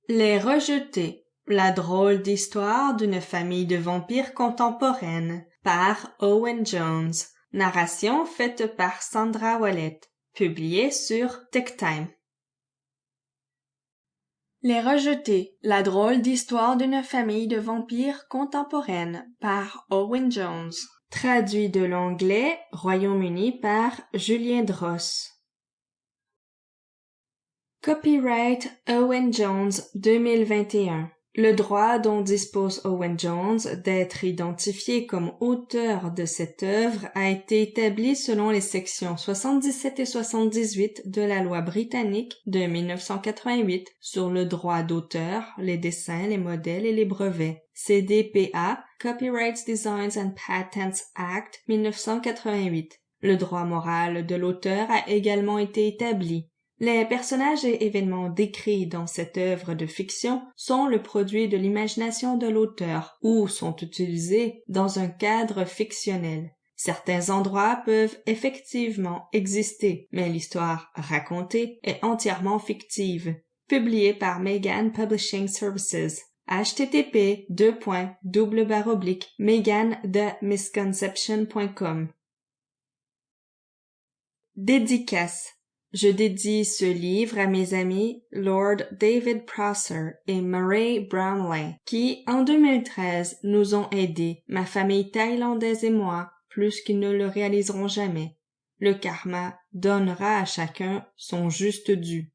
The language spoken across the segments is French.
Les Rejetés, la drôle d'histoire d'une famille de vampires contemporaine, par Owen Jones. Narration faite par Sandra Wallet. Publié sur TechTime. Les Rejetés, la drôle d'histoire d'une famille de vampires contemporaine, par Owen Jones. Traduit de l'anglais, Royaume-Uni par Julien Dross. Copyright Owen Jones 2021. Le droit dont dispose Owen Jones d'être identifié comme auteur de cette œuvre a été établi selon les sections 77 et 78 de la loi britannique de 1988 sur le droit d'auteur, les dessins, les modèles et les brevets. CDPA, Copyright Designs and Patents Act 1988. Le droit moral de l'auteur a également été établi. Les personnages et événements décrits dans cette œuvre de fiction sont le produit de l'imagination de l'auteur ou sont utilisés dans un cadre fictionnel. Certains endroits peuvent effectivement exister, mais l'histoire racontée est entièrement fictive. Publié par Megan Publishing Services. http://meganthemisconception.com. Dédicace. Je dédie ce livre à mes amis Lord David Prosser et Murray Brownlee, qui, en 2013, nous ont aidés, ma famille thaïlandaise et moi, plus qu'ils ne le réaliseront jamais. Le karma donnera à chacun son juste dû.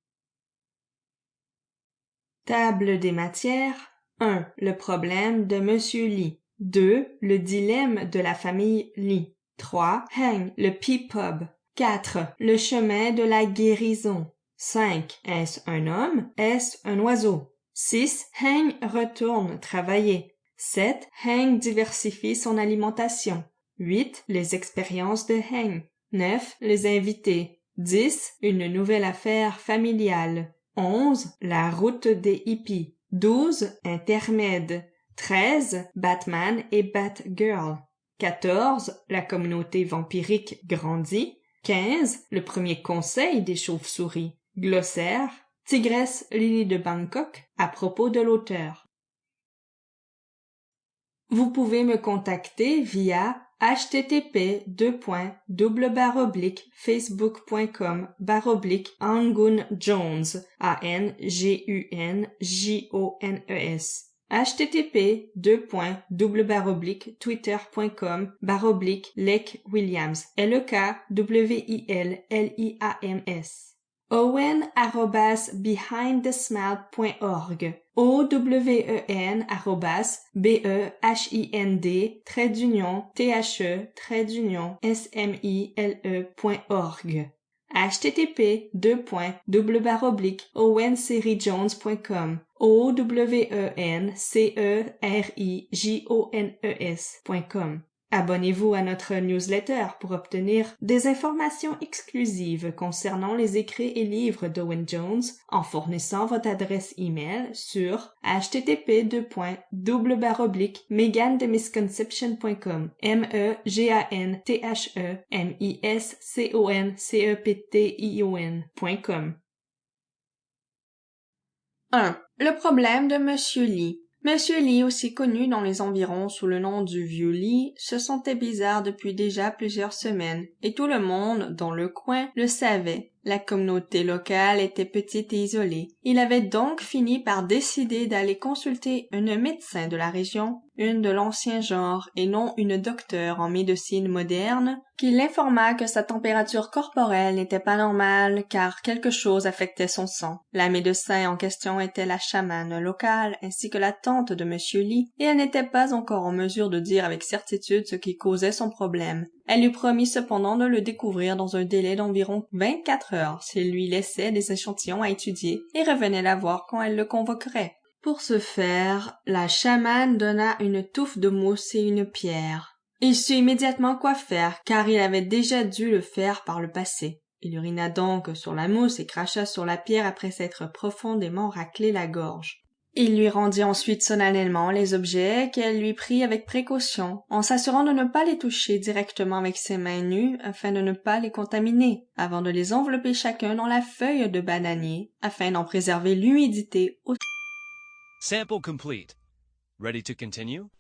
Table des matières. 1. Le problème de Monsieur Lee. 2. Le dilemme de la famille Lee. 3. Hang, le P-Pub. 4. Le chemin de la guérison. 5. Est-ce un homme? Est-ce un oiseau? 6. Hang retourne travailler. 7. Hang diversifie son alimentation. 8. Les expériences de Hang. 9. Les invités. 10. Une nouvelle affaire familiale. 11. La route des hippies. 12. Intermède. 13. Batman et Batgirl. 14. La communauté vampirique grandit. 15. Le premier conseil des chauves-souris. Glossaire. Tigresse Lily de Bangkok à propos de l'auteur. Vous pouvez me contacter via http://facebook.com/Angun Jones ANGUNJONES http://twitter.com/Lek Williams LEKWILLIAMS owen@behindthesmile.org owen@behind-the-smile.org http://owenceriejones.com owenceriejones.com. Abonnez-vous à notre newsletter pour obtenir des informations exclusives concernant les écrits et livres d'Owen Jones en fournissant votre adresse email sur http://meganthemisconception.com meganthemisconception.com 1. Le problème de Monsieur Lee. Monsieur Lee, aussi connu dans les environs sous le nom du Vieux Lee, se sentait bizarre depuis déjà plusieurs semaines, et tout le monde, dans le coin, le savait. La communauté locale était petite et isolée. Il avait donc fini par décider d'aller consulter une médecin de la région, une de l'ancien genre et non une docteure en médecine moderne, qui l'informa que sa température corporelle n'était pas normale car quelque chose affectait son sang. La médecin en question était la chamane locale ainsi que la tante de Monsieur Lee et elle n'était pas encore en mesure de dire avec certitude ce qui causait son problème. Elle lui promit cependant de le découvrir dans un délai d'environ 24 heures s'il lui laissait des échantillons à étudier et revenait la voir quand elle le convoquerait. Pour ce faire, la chamane donna une touffe de mousse et une pierre. Il sut immédiatement quoi faire, car il avait déjà dû le faire par le passé. Il urina donc sur la mousse et cracha sur la pierre après s'être profondément raclé la gorge. Il lui rendit ensuite solennellement les objets qu'elle lui prit avec précaution, en s'assurant de ne pas les toucher directement avec ses mains nues afin de ne pas les contaminer, avant de les envelopper chacun dans la feuille de bananier, afin d'en préserver l'humidité Sample complete. Ready to continue?